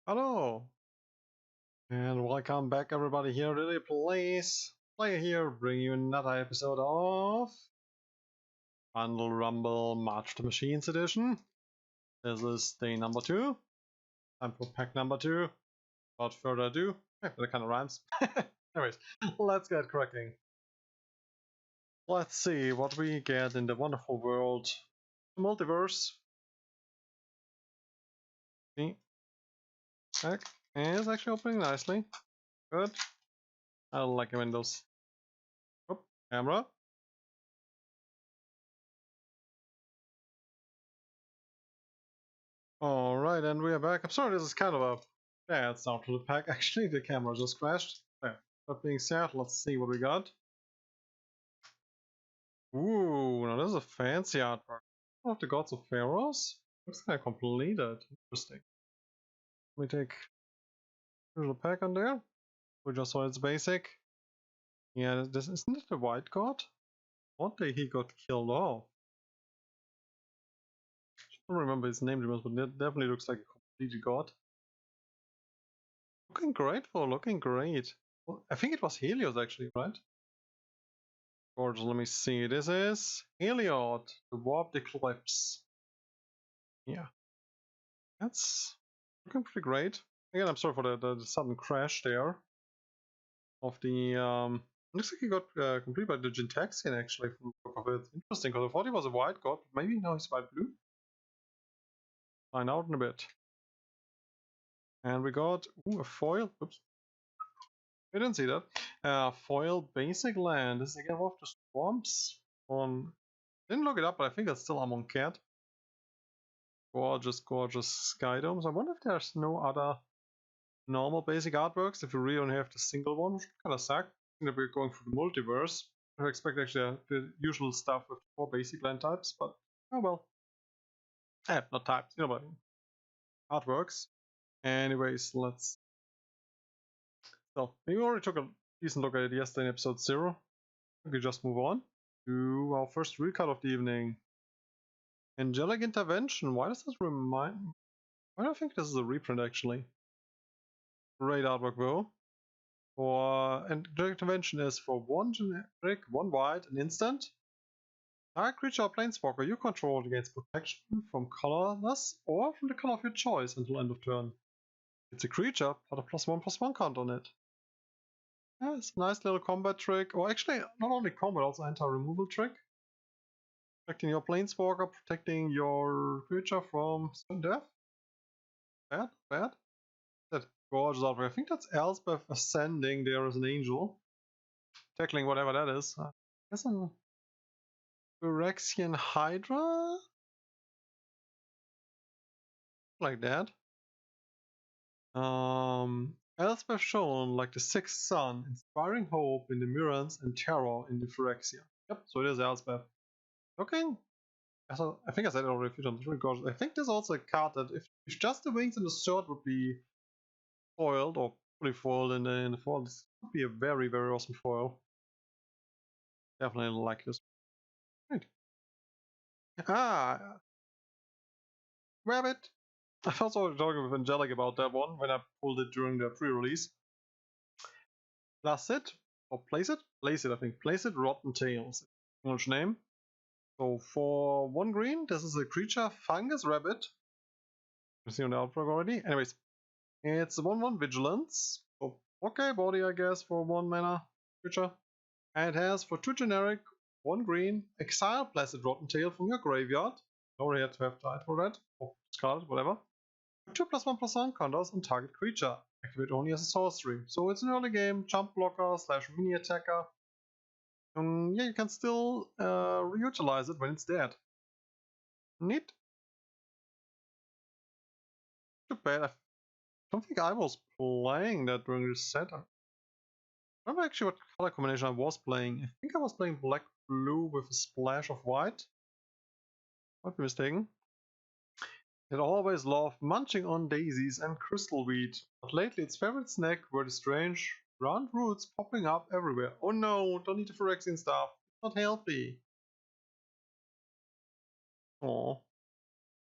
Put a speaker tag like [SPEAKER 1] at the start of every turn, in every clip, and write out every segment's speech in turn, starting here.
[SPEAKER 1] Hello, and welcome back everybody here to the place. Player here, bring you another episode of Bundle Rumble March of the Machines edition. This is day number 2. Time for pack number 2. Without further ado, that kind of rhymes. Anyways, let's get cracking. Let's see what we get in the wonderful world, the multiverse. The pack is actually opening nicely. Good. I like windows. Oh, camera. Alright, and we are back. I'm sorry, this is kind of a bad start to the pack. Actually, the camera just crashed. Yeah. That being said, let's see what we got. Ooh, now this is a fancy artwork. Of the Gods of Pharaohs? Looks kind of completed. Interesting. Let me take a little pack on there. We just saw its basic. Yeah, this isn't it the White God? One day he got killed off. I don't remember his name, but it definitely looks like a completed god. Looking great for looking great. Well, I think it was Helios actually, right? Gorge, let me see. This is Heliod, the Warped Eclipse. Yeah, that's looking pretty great. Again, I'm sorry for the sudden crash there of the. Looks like he got complete by the Gentaxian actually from the look of it. Interesting, because I thought he was a white god, but maybe now he's white blue. Find out in a bit. And we got a foil. Oops. I didn't see that. Foil basic land. This is again one of the swamps on. Didn't look it up, but I think it's still Amon Cat. Gorgeous, gorgeous sky domes. I wonder if there's no other normal basic artworks, if you really only have the single one, which kind of suck. I think that we're going through the multiverse. I expect actually the usual stuff with 4 basic land types, but oh well. Not types, you know what I mean. Artworks. Anyways, let's. So, we already took a decent look at it yesterday in episode 0. We can just move on to our first real card of the evening. Angelic Intervention. Why does this remind me? I don't think this is a reprint actually. Great artwork though. And Angelic Intervention is for 1 generic, 1 white, an instant. Target creature or planeswalker you control gains protection from colorless or from the color of your choice until end of turn. It's a creature, put a +1/+1 count on it. Yeah, it's a nice little combat trick, or actually not only combat, also anti-removal trick. Protecting your planeswalker, protecting your creature from sudden death. Bad, bad. That gorgeous artwork. I think that's Elspeth ascending there as an angel. Tackling whatever that is. I guess an Phyrexian Hydra? Like that. Elspeth shown like the sixth sun, inspiring hope in the Mirrans and terror in the Phyrexia. Yep, so it is Elspeth. Looking. I think I said it already a few times. Really gorgeous. I think there's also a card that if just the wings and the sword would be foiled or fully foiled in the foil, this would be a very, very awesome foil. Definitely like this. Right. Ah, Rabbit. I was also talking with Angelic about that one when I pulled it during the pre-release. Place it, or place it? Place it, I think. Place it, Rotten Tails. English name. So for 1 green, this is a creature, Fungus Rabbit. You see on the artwork already. Anyways, it's 1/1 Vigilance. So okay, body I guess for 1 mana creature. And it has for 2 generic, 1 green, exile Placid Rotten Tail from your graveyard. You already had to have died for that, or discard it, whatever. 2/1/1 counters on target creature. Activate only as a sorcery. So it's an early game jump blocker / mini attacker. Yeah, you can still reutilize it when it's dead. Neat. Too bad. I don't think I was playing that during this set. I remember actually what color combination I was playing. I think I was playing black-blue with a splash of white. Might be mistaken. It always loved munching on daisies and crystalweed, but lately its favorite snack were the strange round roots popping up everywhere. Oh no, don't eat the Phyrexian stuff. It's not healthy. Oh,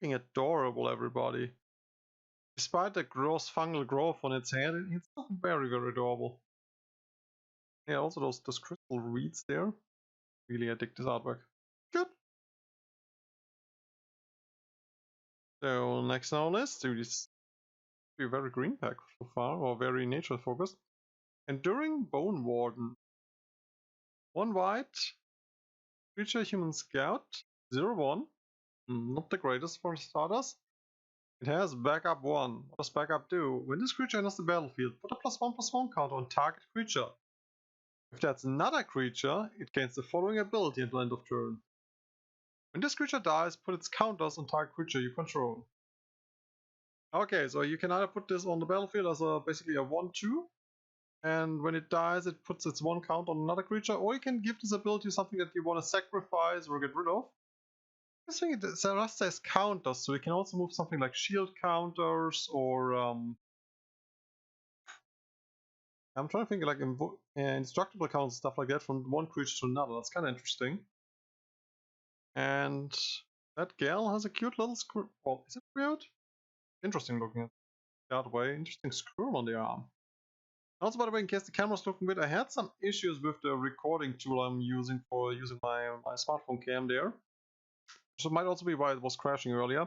[SPEAKER 1] looking adorable, everybody. Despite the gross fungal growth on its head, it's still very, very adorable. Yeah, also those crystal reeds there. Really, I dig this artwork. Good. So next on our list, this be a very green pack so far, or very nature focused. Enduring Bone Warden. 1 white, creature human scout, 0/1. Not the greatest for starters. It has backup 1. What does backup do? When this creature enters the battlefield, put a +1/+1 counter on target creature. If that's another creature, it gains the following ability until end of turn. When this creature dies, put its counters on target creature you control. Okay, so you can either put this on the battlefield as basically a 1/2, and when it dies, it puts its 1 count on another creature, or you can give this ability something that you want to sacrifice or get rid of. I think it just says counters, so you can also move something like shield counters or I'm trying to think like indestructible counters, stuff like that, from one creature to another. That's kind of interesting. And that gal has a cute little screw. Well, is it weird? Interesting looking at that way. Interesting screw on the arm. Also, by the way, in case the camera's looking weird, I had some issues with the recording tool I'm using for using my smartphone cam there. So it might also be why it was crashing earlier.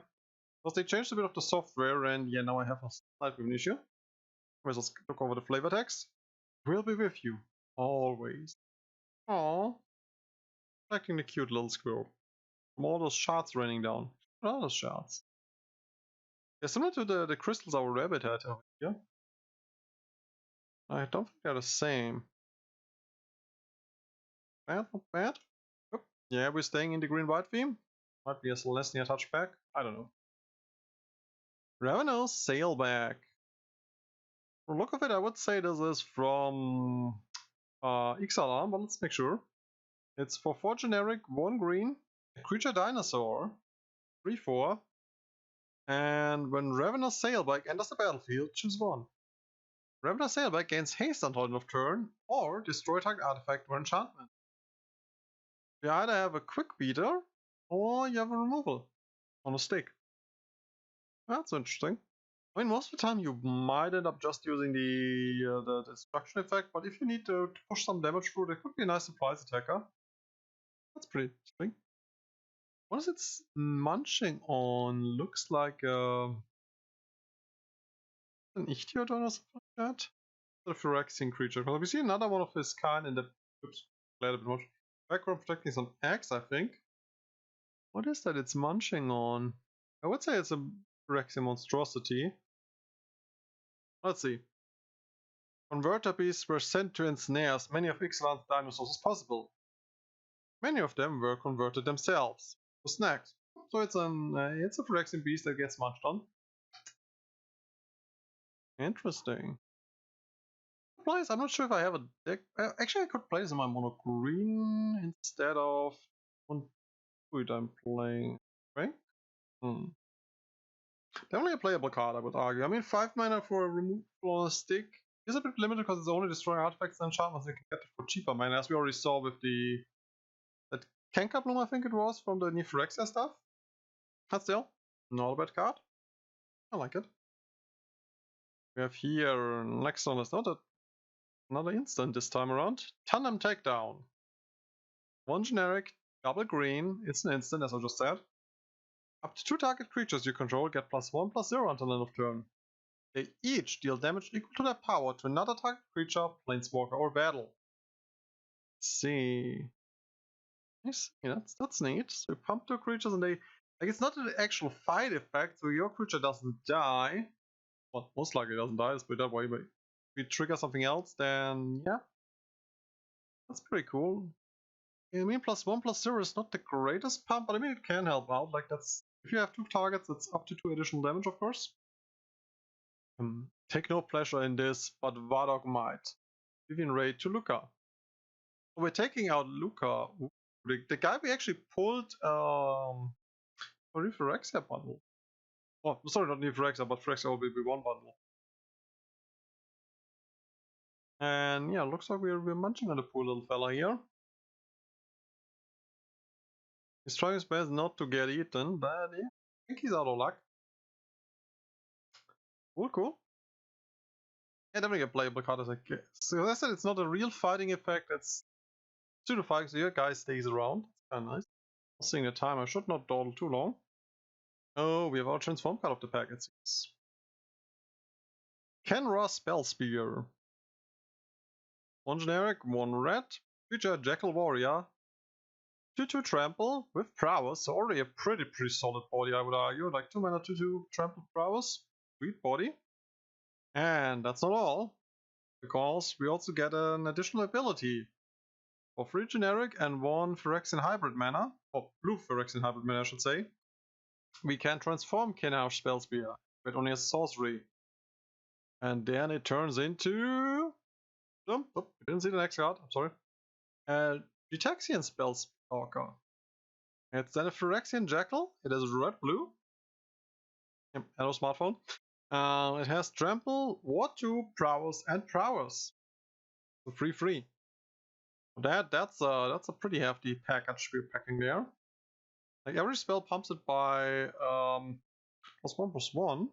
[SPEAKER 1] Because they changed a bit of the software, and yeah, now I have a slight bit of an issue. Let's look over the flavor text. We'll be with you, always. Aww. Collecting the cute little squirrel. From all those shards raining down. What are those shards? They're similar to the crystals our rabbit had over here. I don't think they're the same. Bad, not bad. Oop. Yeah, we're staying in the green-white theme. Might be a Celestia touchback. I don't know. Ravenous Sailback. From the look of it, I would say this is from Ixalan, but let's make sure. It's for 4 generic, 1 green, a creature dinosaur, 3/4, and when Ravenous Sailback enters the battlefield, choose 1. Ravenous Sailback gains haste until end of turn, or destroy target artifact or enchantment. You either have a quick beater, or you have a removal on a stick. That's interesting. I mean, most of the time you might end up just using the destruction effect, but if you need to push some damage through, it could be a nice surprise attacker. That's pretty interesting. What is it munching on? Looks like an Ichthyodon or something like that. A Phyrexian creature. Well, we see another one of his kind in the glad a bit much. Background protecting some eggs, I think. What is that it's munching on? I would say it's a Phyrexian monstrosity. Let's see. Converter beasts were sent to ensnare as many of Ixalan's dinosaurs as possible. Many of them were converted themselves for snacks. So it's a Phyrexian beast that gets munched on. Interesting. Place, I'm not sure if I have a deck. Actually, I could play this in my mono green instead of one food I'm playing. Right? Definitely a playable card, I would argue. I mean, 5 mana for a removal on a stick is a bit limited because it's only destroying artifacts and enchantments. You can get it for cheaper mana, as we already saw with that Kenka Bloom, I think it was, from the new Phyrexia stuff. But still, not a bad card. I like it. We have here, next on is another instant this time around. Tandem Takedown. 1 generic, double green, it's an instant as I just said. Up to 2 target creatures you control get +1/+0 until end of turn. They each deal damage equal to their power to another target creature, planeswalker, or battle. Let's see. That's neat. So you pump 2 creatures and they like it's not an actual fight effect, so your creature doesn't die. Well, most likely it doesn't die, let's put it that way, but if we trigger something else, then yeah. That's pretty cool. I mean, +1/+0 is not the greatest pump, but I mean, it can help out. Like, that's if you have 2 targets, that's up to 2 additional damage, of course. Take no pleasure in this, but Vardok might. Vivian Raid to Luca. We're taking out Luca. The guy we actually pulled for the Phyrexia bundle. Oh, sorry, not the Phyrexia, but Phyrexia will be one bundle. And yeah, looks like we're munching on the poor little fella here. He's trying his best not to get eaten, but yeah, I think he's out of luck. Cool. Yeah, definitely a playable card as I guess. So as I said, it's not a real fighting effect, it's pseudo fighting, so your guy stays around. It's kinda nice. Seeing the time, I should not dawdle too long. Oh, we have our transform card of the pack, it seems. Kenra Spell Spear. 1 generic, 1 red. Creature Jackal Warrior. 2/2 trample with prowess, so already a pretty solid body, I would argue. Like 2 mana, 2/2 trample prowess. Sweet body. And that's not all, because we also get an additional ability. For 3 generic and 1 Phyrexian hybrid mana, or blue Phyrexian hybrid mana, I should say, we can transform Kenra Spell Spear, but only as sorcery. And then it turns into. Oh, we didn't see the next card, I'm sorry. Gitaxian Spellstalker. It's then a Phyrexian Jackal. It is red-blue. Hello, smartphone. It has Trample, War 2, Prowess, and Prowess. So 3/3. That's a pretty hefty package we're packing there. Like every spell pumps it by +1/+1.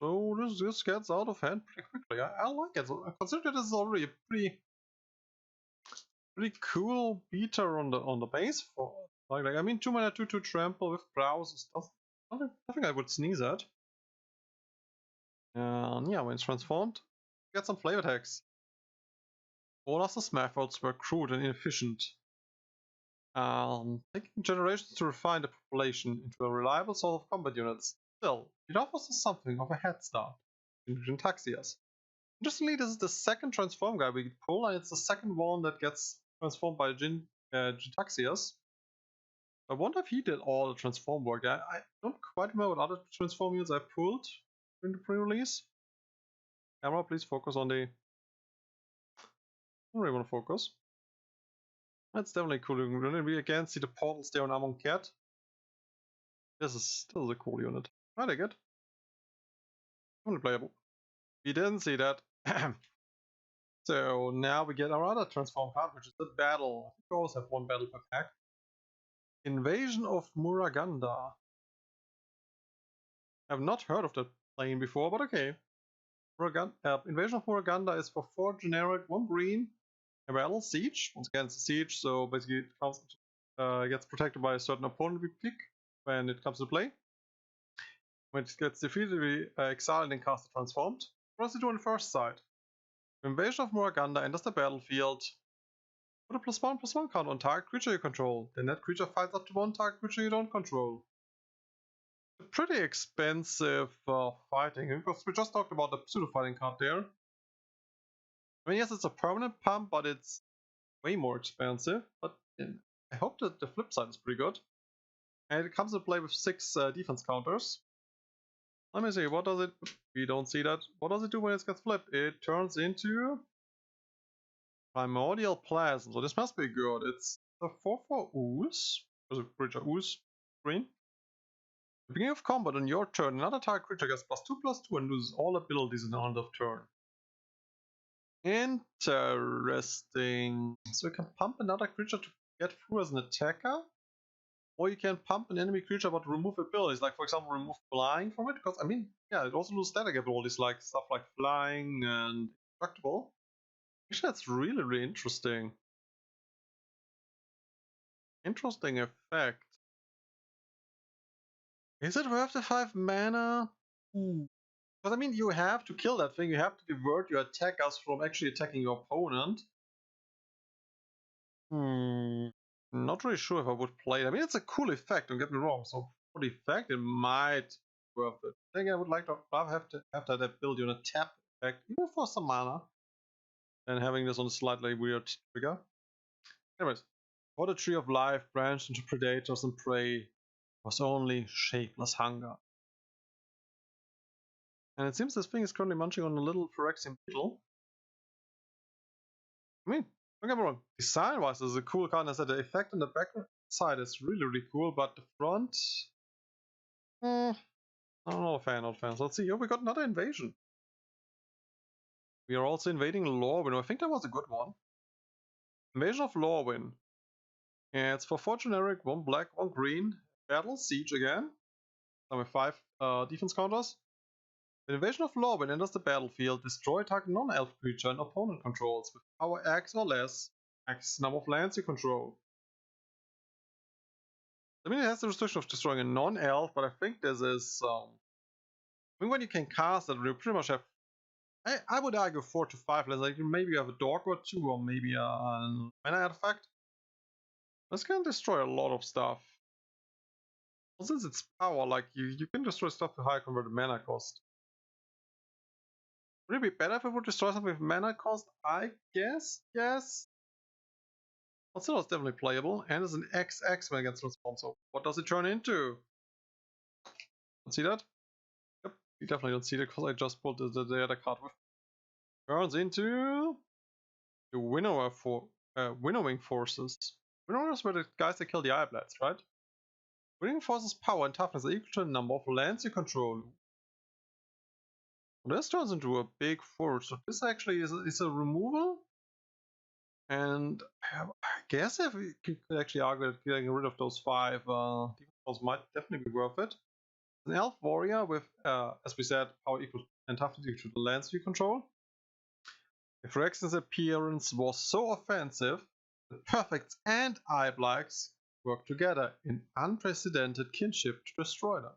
[SPEAKER 1] So this gets out of hand pretty quickly. I like it. So, considering this is already a pretty cool beater on the base for like I mean 2 mana 2/2 trample with prowess and stuff. Nothing I would sneeze at. And yeah, when it's transformed, get some flavor text. All of methods were crude and inefficient. Taking generations to refine the population into a reliable source of combat units. Still, it offers us something of a head start in Gitaxias. Interestingly, this is the second transform guy we pull, and it's the second one that gets transformed by Gitaxias. I wonder if he did all the transform work. I don't quite remember what other transform units I pulled in the pre-release. Camera, please focus on the. I don't really want to focus. That's definitely cool. We again see the portals there on Amonkhet. This is a cool unit. I like it. Only playable. We didn't see that. So now we get our other transform card, which is the battle. I think we always have 1 battle per pack. Invasion of Muraganda. I've not heard of that plane before, but okay. Invasion of Muraganda is for 4 generic, 1 green, a battle siege. Once again, it's a siege, so basically it gets protected by a certain opponent we pick when it comes to play. When it gets defeated, we exile and cast it transformed. What does it do on the first side? Invasion of Muraganda enters the battlefield. Put a +1/+1 count on target creature you control. Then that creature fights up to 1 target creature you don't control. Pretty expensive fighting, because we just talked about the pseudo fighting card there. I mean, yes, it's a permanent pump, but it's way more expensive. But I hope that the flip side is pretty good. And it comes to play with 6 defense counters. Let me see, what does it. We don't see that. What does it do when it gets flipped? It turns into Primordial Plasm. So this must be good. It's a 4/4 ooze. There's a creature ooze green. At the beginning of combat on your turn, another target creature gets +2/+2 and loses all abilities in the end of turn. Interesting. So you can pump another creature to get through as an attacker, or you can pump an enemy creature but remove abilities, like for example remove flying from it, because I mean, yeah, it also loses static abilities like stuff like flying and indestructible. Actually, that's really interesting. Interesting effect. Is it worth the 5 mana? Because I mean, you have to kill that thing, you have to divert your attackers from actually attacking your opponent. Not really sure if I would play it. I mean, it's a cool effect, don't get me wrong. So for the effect, it might be worth it. I think I would like to have that ability on a tap effect, even for some mana, and having this on a slightly weird trigger. Anyways, for the Tree of Life branched into predators and prey was only shapeless hunger. And it seems this thing is currently munching on a little Phyrexian beetle. I mean, don't get me wrong, design-wise, this is a cool card. And I said the effect on the back side is really cool, but the front, I'm not a fan. So let's see. Oh, we got another invasion. We are also invading Lorwyn. I think that was a good one. Invasion of Lorwyn. Yeah, it's for 4 generic, 1 black, 1 green. Battle siege again. With 5 defense counters. When Invasion of Lorwyn enters the battlefield, destroy target non-elf creature an opponent controls with power X or less, X number of lands you control. I mean, it has the restriction of destroying a non-elf, but I think this is I mean, when you can cast it, you pretty much have. I would argue 4 to 5 lands. Like maybe you have a dog or two, or maybe a mana artifact. This can destroy a lot of stuff. Well, since it's power, like you can destroy stuff with high converted mana cost. Would it be better if it would destroy something with mana cost? I guess, yes. But still, it's definitely playable, and it's an XX when it gets transformed. So, what does it turn into? Don't see that? Yep, you definitely don't see that because I just pulled the other card with. Turns into the Winnowing Forces. Winnowers were the guys that killed the Iceblades, right? Winnowing Forces' power and toughness are equal to the number of lands you control. This turns into a big force. So this actually is a removal. And I guess if we could actually argue that getting rid of those 5 defense might definitely be worth it. An elf warrior with, as we said, power equal and toughness equal to the lands you control. If Phyrexian's appearance was so offensive, the Perfects and Eyeblacks work together in unprecedented kinship to destroy them.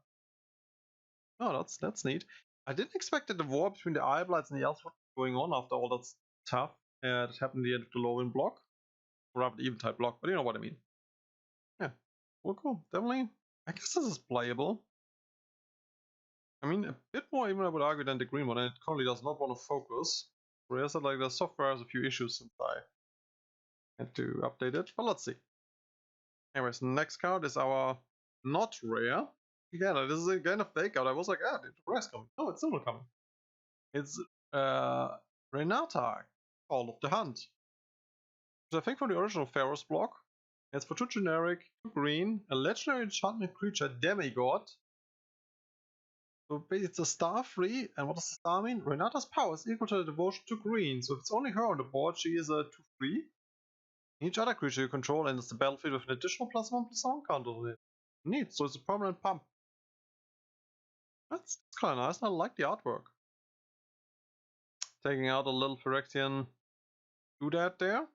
[SPEAKER 1] Oh, that's neat. I didn't expect that the war between the Eyeblights and the elves was going on after all that stuff that happened at the end of the Lorwyn block. Or rather the Eventide block, but you know what I mean. Yeah. Well, cool. Definitely. I guess this is playable. I mean, a bit more even I would argue than the green one, and it currently does not want to focus. Whereas like the software has a few issues since I had to update it, but let's see. Anyways, next card is our not rare. Again, this is again a fake out. I was like, the rare's coming. No, it's still not coming. It's Renata, Call of the Hunt. So I think from the original Pharaoh's block, it's for 2 generic, 2 green, a legendary enchantment creature, Demigod. So it's a star free, and what does the star mean? Renata's power is equal to the devotion to green, so if it's only her on the board, she is a 2/3. Each other creature you control enters the battlefield with an additional +1/+1 counter on it. Neat, so it's a permanent pump. That's kind of nice, and I like the artwork. Taking out a little Phyrexian doodad there.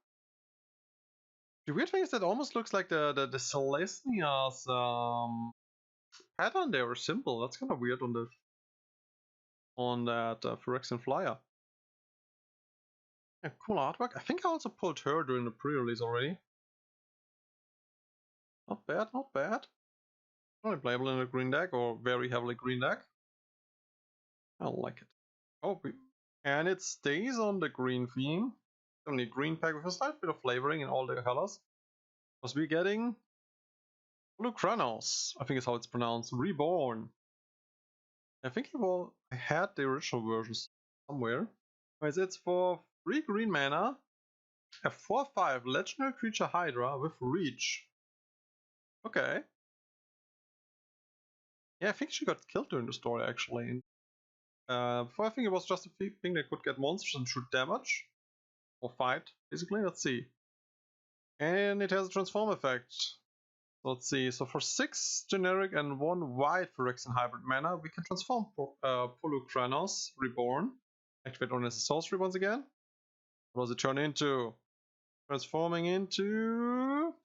[SPEAKER 1] The weird thing is that it almost looks like the Celestia's pattern there, or symbol. That's kind of weird on that Phyrexian flyer. Yeah, cool artwork. I think I also pulled her during the pre-release already. Not bad, not bad. Only playable in a green deck, or very heavily green deck. I like it. Oh, and it stays on the green theme. Only a green pack with a slight bit of flavoring in all the colors. Because we're getting Polukranos, I think is how it's pronounced, Reborn. I think I had the original versions somewhere. Anyways, it's for 3 green mana, a 4/5 legendary creature Hydra with reach. Okay. Yeah, I think she got killed during the story actually. Before I think it was just a thing that could get monsters and shoot damage. Or fight, basically. Let's see. And it has a transform effect. So let's see. So for 6 generic and 1 white Phyrexian hybrid mana, we can transform Polukranos Reborn. Activate only as a sorcery once again. What does it turn into? Transforming into...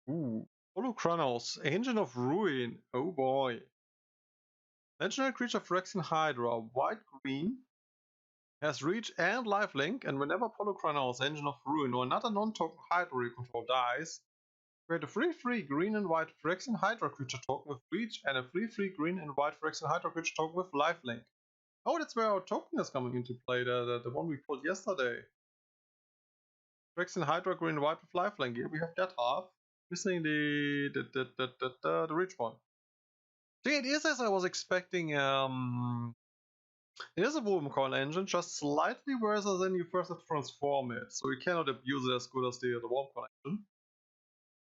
[SPEAKER 1] Ooh. Polukranos, Engine of Ruin. Oh boy. Legendary creature Phyrexian Hydra, white-green, has reach and lifelink, and whenever Polukranos, Engine of Ruin, or another non-token Hydra you control dies, create a 3/3 green and white Phyrexian Hydra creature token with reach and a 3/3 green and white Phyrexian Hydra creature token with lifelink. Oh, that's where our token is coming into play, the one we pulled yesterday. Phyrexian Hydra green and white with lifelink. Here we have that half. Missing the reach one. See, it is as I was expecting. It is a Wurmcoil engine, just slightly worse than you first have to transform it, so you cannot abuse it as good as the Wurmcoil engine.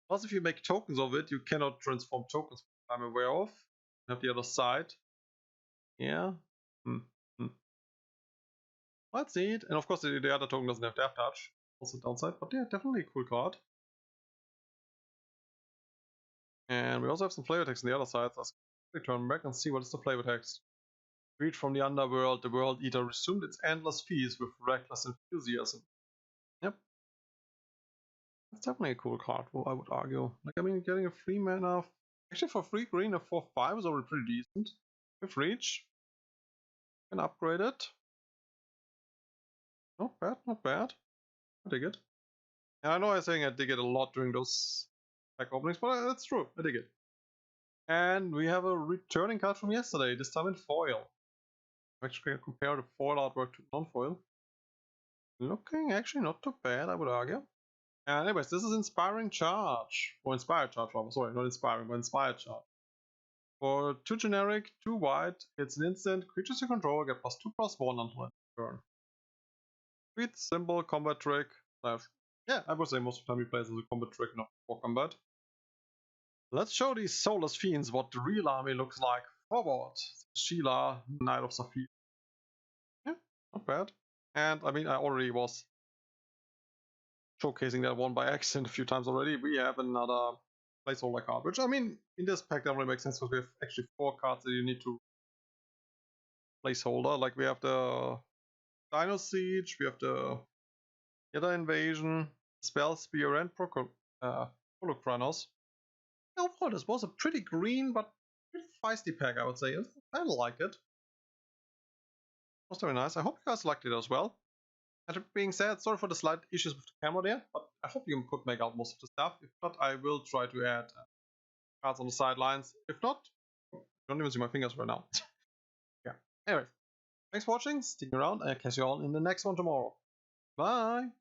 [SPEAKER 1] Plus, if you make tokens of it, you cannot transform tokens, I'm aware of. You have the other side. Yeah. Let's see it. And of course, the other token doesn't have Death Touch. Also downside, but yeah, definitely a cool card. And we also have some flavor text on the other side, so let's turn back and see what is the flavor text. Freed from the underworld, the World Eater resumed its endless feast with reckless enthusiasm. Yep. That's definitely a cool card, I would argue. Like, I mean, getting a free mana, actually for 3 green, a 4/5 is already pretty decent. With reach, can upgrade it. Not bad, not bad. I dig it. And I know I'm saying I dig it a lot during those pack openings, but that's true, I dig it. And we have a returning card from yesterday, this time in foil. I'm actually going to compare the foil artwork to non-foil. Looking actually not too bad, I would argue. Anyways, this is Inspiring Charge. Or Inspired Charge, rather. Sorry, not Inspiring, but Inspired Charge. For 2 generic, 2 white, it's an instant. Creatures you control get +2/+1 until end of turn. Sweet, simple combat trick. Yeah, I would say most of the time he plays as a combat trick, not for combat. Let's show these soulless fiends what the real army looks like. Forward. Sheila, Knight of Saphir. Yeah, not bad. And I mean, I already was showcasing that one by accident a few times already. We have another placeholder card, which I mean, in this pack that only makes sense because we have actually 4 cards that you need to placeholder. Like we have the Dino Siege, we have the Yeta Invasion, Spell Spear, and Holocranos. Overall, this was a pretty green but pretty feisty pack, I would say. I like it. It was very nice. I hope you guys liked it as well. That being said, sorry for the slight issues with the camera there, but I hope you could make out most of the stuff. If not, I will try to add cards on the sidelines. If not, don't even see my fingers right now. Yeah. Anyways, thanks for watching, sticking around, and I'll catch you all in the next one tomorrow. Bye!